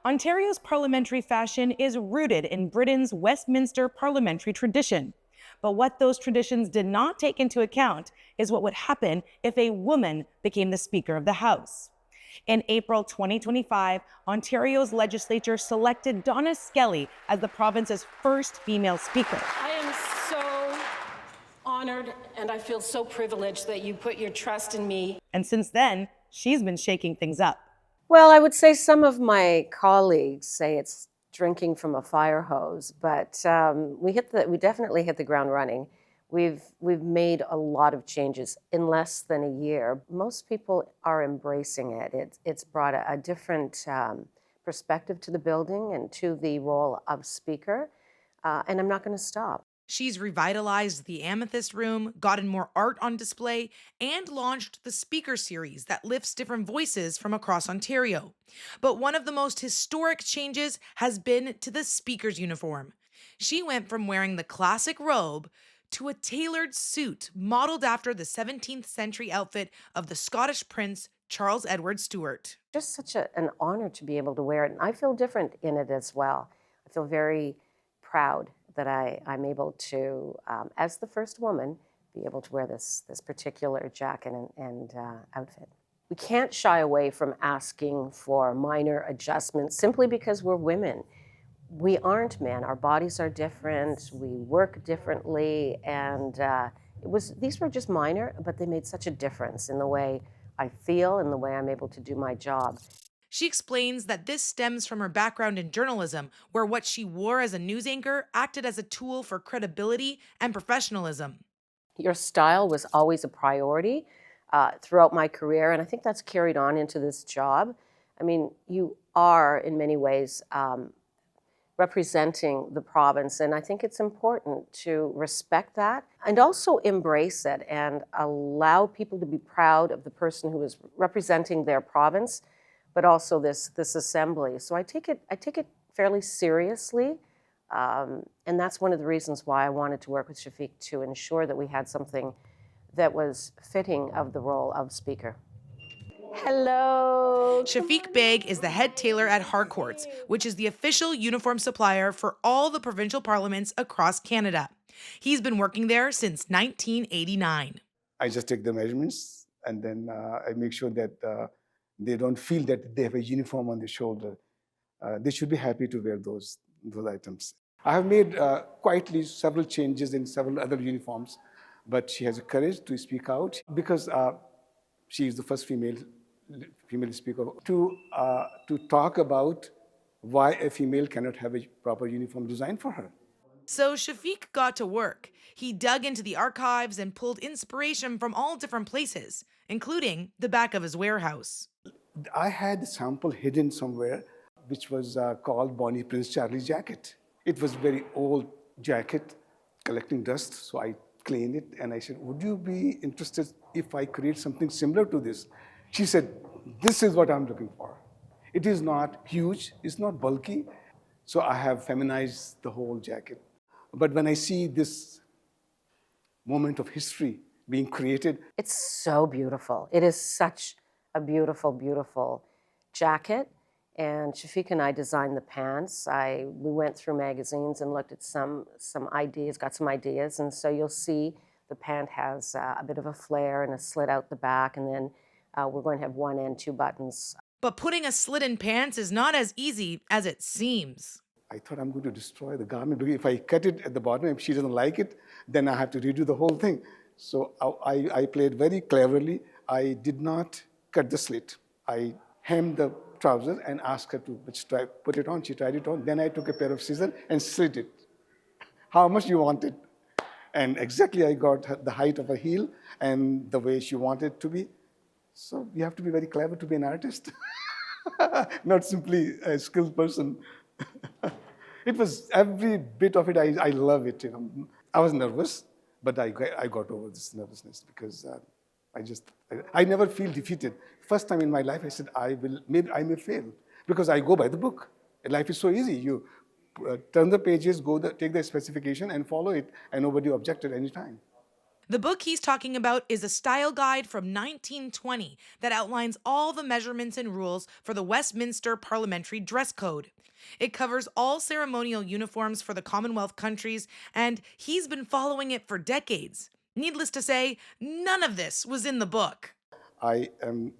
Ontario's parliamentary fashion is rooted in Britain's Westminster parliamentary tradition. But what those traditions did not take into account is what would happen if a woman became the Speaker of the House. In April 2025, Ontario's legislature selected Donna Skelly as the province's first female speaker. I am so honored and I feel so privileged that you put your trust in me. And since then, she's been shaking things up. Well, I would say some of my colleagues say it's drinking from a fire hose, but we definitely hit the ground running. We've made a lot of changes in less than a year. Most people are embracing it. It's brought a different perspective to the building and to the role of speaker, and I'm not going to stop. She's revitalized the Amethyst Room, gotten more art on display, and launched the Speaker Series that lifts different voices from across Ontario. But one of the most historic changes has been to the Speaker's uniform. She went from wearing the classic robe to a tailored suit modeled after the 17th century outfit of the Scottish Prince Charles Edward Stuart. Just such an honor to be able to wear it, and I feel different in it as well. I feel very proud that I'm able to, as the first woman, be able to wear this particular jacket and outfit. We can't shy away from asking for minor adjustments simply because we're women. We aren't men. Our bodies are different. We work differently, and these were just minor, but they made such a difference in the way I feel and the way I'm able to do my job. She explains that this stems from her background in journalism, where what she wore as a news anchor acted as a tool for credibility and professionalism. Your style was always a priority throughout my career, and I think that's carried on into this job. I mean, you are, in many ways, representing the province, and I think it's important to respect that and also embrace it and allow people to be proud of the person who is representing their province, but also this assembly. So I take it fairly seriously, and that's one of the reasons why I wanted to work with Shafiq to ensure that we had something that was fitting of the role of Speaker. Hello. Shafiq Beg is the head tailor at Harcourts, which is the official uniform supplier for all the provincial parliaments across Canada. He's been working there since 1989. I just take the measurements and then I make sure that they don't feel that they have a uniform on their shoulder. They should be happy to wear those items. I have made quietly several changes in several other uniforms, but she has the courage to speak out because she is the first female speaker to talk about why a female cannot have a proper uniform designed for her. So Shafiq got to work. He dug into the archives and pulled inspiration from all different places, including the back of his warehouse. I had a sample hidden somewhere, which was called Bonnie Prince Charlie's jacket. It was a very old jacket, collecting dust, so I cleaned it and I said, would you be interested if I create something similar to this? She said, this is what I'm looking for. It is not huge, it's not bulky, so I have feminized the whole jacket. But when I see this moment of history being created, it's so beautiful. It is such a beautiful, beautiful jacket. And Shafiq and I designed the pants. We went through magazines and looked at some ideas, got some ideas. And so you'll see the pant has a bit of a flare and a slit out the back. And then we're going to have one and two buttons. But putting a slit in pants is not as easy as it seems. I thought I'm going to destroy the garment, because if I cut it at the bottom, if she doesn't like it, then I have to redo the whole thing. So I played very cleverly. I did not cut the slit. I hemmed the trousers and asked her to put it on. She tried it on. Then I took a pair of scissors and slit it. How much you want it? And exactly I got the height of her heel and the way she wanted it to be. So you have to be very clever to be an artist, not simply a skilled person. It was every bit of it. I love it. You know, I was nervous, but I got over this nervousness because I never feel defeated. First time in my life, I said I may fail because I go by the book. Life is so easy. You turn the pages, take the specification, and follow it, and nobody objected any time. The book he's talking about is a style guide from 1920 that outlines all the measurements and rules for the Westminster Parliamentary dress code. It covers all ceremonial uniforms for the Commonwealth countries, and he's been following it for decades. Needless to say, none of this was in the book. I am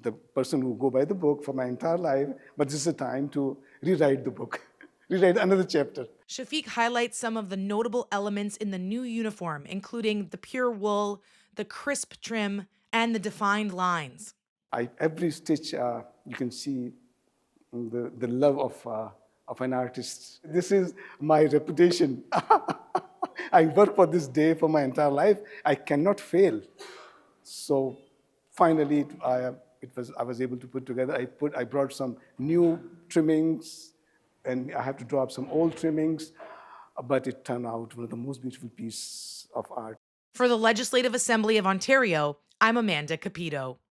the person who go by the book for my entire life, but this is a time to rewrite the book, rewrite another chapter. Shafiq highlights some of the notable elements in the new uniform, including the pure wool, the crisp trim, and the defined lines. Every stitch, you can see the love of an artist. This is my reputation. I work for this day for my entire life. I cannot fail. So finally, I was able to put together. I brought some new trimmings, and I have to draw up some old trimmings, but it turned out one of the most beautiful pieces of art. For the Legislative Assembly of Ontario, I'm Amanda Cupido.